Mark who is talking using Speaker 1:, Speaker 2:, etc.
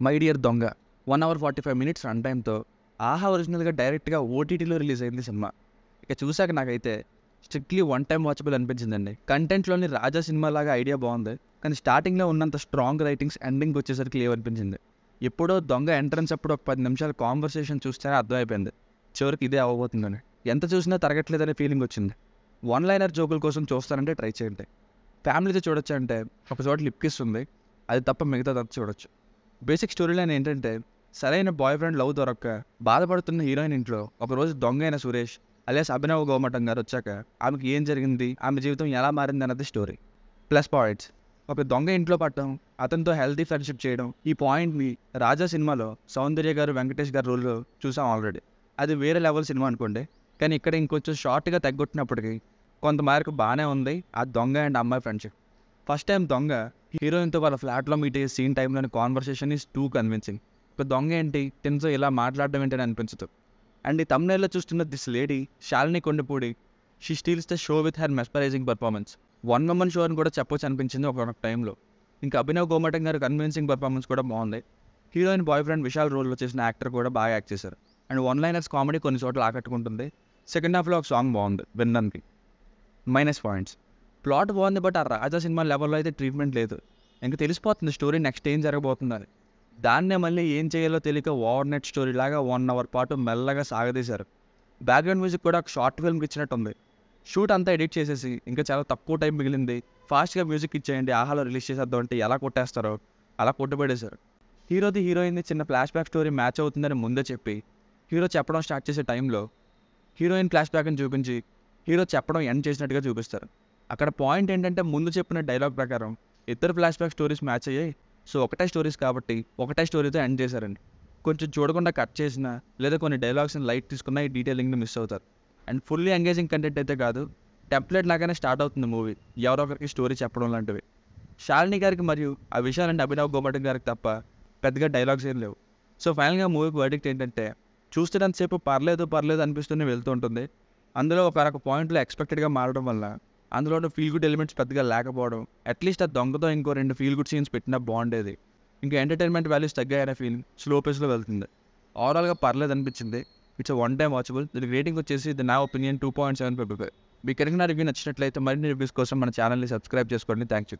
Speaker 1: My dear దొంగ 1 hour 45 minutes run టైమ్తో ఆహా ఒరిజినల్గా డైరెక్ట్గా ఓటీటీలో రిలీజ్ అయింది సినిమా. ఇక చూశాక నాకైతే స్ట్రిక్ట్లీ వన్ టైం వాచబుల్ అనిపించిందండి. కంటెంట్లోని రాజా సినిమాలాగా ఐడియా బాగుంది, కానీ స్టార్టింగ్లో ఉన్నంత స్ట్రాంగ్ రైటింగ్స్ ఎండింగ్ వచ్చేసరికి లేవనిపించింది. ఎప్పుడో దొంగ ఎంట్రన్స్ అప్పుడు ఒక 10 నిమిషాల కాన్వర్సేషన్ చూస్తేనే అర్థమైపోయింది చివరికి ఇదే అవ్వబోతుందని. ఎంత చూసినా తరగట్లేదనే ఫీలింగ్ వచ్చింది. వన్ లైనర్ జోకుల కోసం చూస్తానంటే ట్రై చేయండి. ఫ్యామిలీతో చూడొచ్చు అంటే ఒక చోట లిప్ కిస్ ఉంది, అది తప్ప మిగతాదంతా చూడొచ్చు. బేసిక్ స్టోరీ లైన్ ఏంటంటే, సరైన బాయ్ ఫ్రెండ్ లవ్ దొరక్క బాధపడుతున్న హీరోయిన్ ఇంట్లో ఒకరోజు దొంగ అయిన సురేష్ అలియాస్ అభినవ్ గోమటం గారు వచ్చాక ఆమెకి ఏం జరిగింది, ఆమె జీవితం ఎలా మారింది అన్నది స్టోరీ. ప్లస్ పాయింట్స్: ఒక దొంగ ఇంట్లో పట్టడం, అతనితో హెల్తీ ఫ్రెండ్షిప్ చేయడం. ఈ పాయింట్ని రాజా సినిమాలో సౌందర్య గారు, వెంకటేష్ గారు రోల్లో చూసాం ఆల్రెడీ. అది వేరే లెవెల్ సినిమా అనుకోండి, కానీ ఇక్కడ ఇంకొంచెం షార్ట్గా తగ్గొట్టినప్పటికీ కొంతమేరకు బాగానే ఉంది ఆ దొంగ అండ్ అమ్మాయి ఫ్రెండ్షిప్. ఫస్ట్ టైం దొంగ హీరోయిన్తో వాళ్ళ ఫ్లాట్లో మీట్ అయ్యే సీన్ టైంలోని కాన్వర్సేషన్ ఈజ్ టూ కన్విన్సింగ్. ఒక దొంగ ఏంటి తినతో ఇలా మాట్లాడడం ఏంటని అనిపించదు. అండ్ ఈ తమ్నైల్లో చూస్తున్న this lady Shalini Kondapudi, she steals the show with her mesmerising performance. One woman show అని కూడా చెప్పొచ్చు అనిపించింది ఒక టైంలో. ఇంకా అభినవ్ గోమటం గారు కన్విన్సింగ్ పర్ఫార్మెన్స్ కూడా బాగుంది. హీరోయిన్ బాయ్ ఫ్రెండ్ విశాల్ రోల్లో చేసిన యాక్టర్ కూడా బాగా యాక్ట్ చేశారు. అండ్ వన్ లైనర్స్ కామెడీ కొన్ని చోట్ల ఆకట్టుకుంటుంది. సెకండ్ హాఫ్లో ఒక సాంగ్ బాగుంది వినడానికి. మైనస్ పాయింట్స్: ప్లాట్ బాగుంది, బట్ ఆ రాజా సినిమా లెవెల్లో అయితే ట్రీట్మెంట్ లేదు. ఇంకా తెలిసిపోతుంది స్టోరీ నెక్స్ట్ ఏం జరగబోతుందని. దాన్నే మళ్ళీ ఏం చేయాలో తెలియక ఓవర్ నెట్ స్టోరీ లాగా 1 అవర్ పాటు మెల్లగా సాగదీశారు. బ్యాక్గ్రౌండ్ మ్యూజిక్ కూడా ఒక షార్ట్ ఫిల్మ్కి ఇచ్చినట్టుంది. షూట్ అంతా ఎడిట్ చేసేసి ఇంకా చాలా తక్కువ టైం మిగిలింది, ఫాస్ట్గా మ్యూజిక్ ఇచ్చేయండి, ఆహాలో రిలీజ్ చేసేద్దాం అంటే ఎలా కొట్టేస్తారో అలా కొట్టుబడేశారు. హీరోయిన్ది చిన్న ఫ్లాష్ బ్యాక్ స్టోరీ మ్యాచ్ అవుతుందని ముందే చెప్పి హీరో చెప్పడం స్టార్ట్ చేసే టైంలో హీరోయిన్ ఫ్లాష్ బ్యాక్ని చూపించి హీరో చెప్పడం ఎండ్ చేసినట్టుగా చూపిస్తారు. అక్కడ పాయింట్ ఏంటంటే, ముందు చెప్పిన డైలాగ్ ప్రకారం ఇద్దరు ఫ్లాష్ బ్యాక్ స్టోరీస్ మ్యాచ్ అయ్యాయి, సో ఒకటే స్టోరీస్ కాబట్టి ఒకటే స్టోరీతో ఎండ్ చేశారండి. కొంచెం చూడకుండా కట్ చేసినా లేదా కొన్ని డైలాగ్స్ని లైట్ తీసుకున్నా ఈ డీటెయిలింగ్ని మిస్ అవుతారు. అండ్ ఫుల్లీ ఎంగేజింగ్ కంటెంట్ అయితే కాదు, టెంప్లెట్ లాగానే స్టార్ట్ అవుతుంది మూవీ, ఎవరో ఒకరికి స్టోరీ చెప్పడం లాంటివి. శాలిని గారికి మరియు ఆ విషయాలంటే అభినవ్ గోమటం గారికి తప్ప పెద్దగా డైలాగ్స్ ఏం లేవు. సో ఫైనల్గా మూవీకి వర్డిక్ట్ ఏంటంటే, చూస్తున్నంతసేపు పర్లేదు అనిపిస్తూనే వెళ్తూ ఉంటుంది. అందులో ఒక పాయింట్లో ఎక్స్పెక్టెడ్గా మారడం వల్ల అందులో ఫీల్ గుడ్ ఎలిమెంట్స్ పెద్దగా లేకపోవడం, అట్లీస్ట్ ఆ దొంగతో ఇంకో 2 ఫీల్ గుడ్ సీన్స్ పెట్టినా బాగుండేది. ఇంకా ఎంటర్టైన్మెంట్ వాల్యూస్ తగ్గాయనే ఫీలింగ్ స్లో పేస్లో వెళ్తుంది. ఓవరాల్గా పర్లేదు అనిపించింది. It's one time watchable. దీనికి రేటింగ్ వచ్చేసి ఇది నా ఒపీనియన్ 2.75. మీకు కనుక నా రివ్యూ నచ్చినట్లయితే మరిన్ని రివ్యూస్ కోసం మన ఛానల్ని సబ్స్క్రైబ్ చేసుకోండి. Thank you.